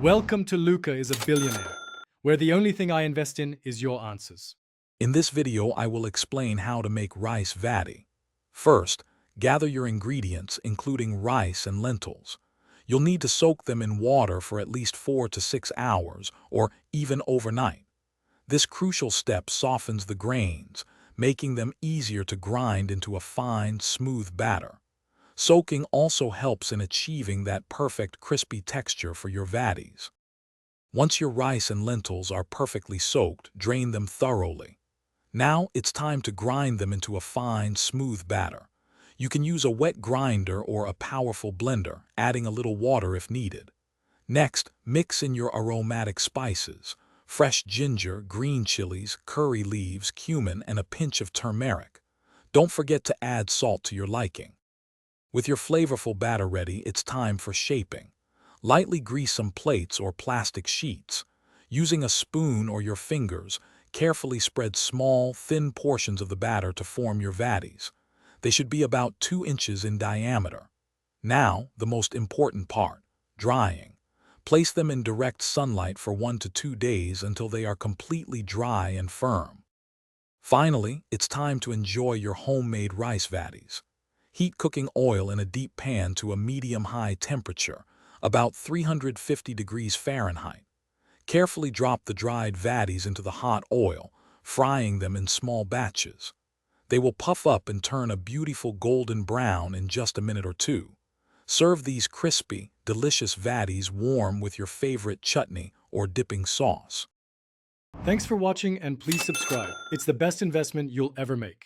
Welcome to Luca is a Billionaire, where the only thing I invest in is your answers. In this video, I will explain how to make rice vadi. First, gather your ingredients, including rice and lentils. You'll need to soak them in water for at least 4 to 6 hours, or even overnight. This crucial step softens the grains, making them easier to grind into a fine, smooth batter. Soaking also helps in achieving that perfect crispy texture for your vadis. Once your rice and lentils are perfectly soaked, drain them thoroughly. Now it's time to grind them into a fine, smooth batter. You can use a wet grinder or a powerful blender, adding a little water if needed. Next, mix in your aromatic spices: fresh ginger, green chilies, curry leaves, cumin, and a pinch of turmeric. Don't forget to add salt to your liking. With your flavorful batter ready, it's time for shaping. Lightly grease some plates or plastic sheets. Using a spoon or your fingers, carefully spread small, thin portions of the batter to form your vadis. They should be about 2 inches in diameter. Now, the most important part: drying. Place them in direct sunlight for 1 to 2 days until they are completely dry and firm. Finally, it's time to enjoy your homemade rice vadis. Heat cooking oil in a deep pan to a medium-high temperature, about 350 degrees Fahrenheit. Carefully drop the dried vadis into the hot oil, frying them in small batches. They will puff up and turn a beautiful golden brown in just a minute or two. Serve these crispy, delicious vadis warm with your favorite chutney or dipping sauce. Thanks for watching and please subscribe. It's the best investment you'll ever make.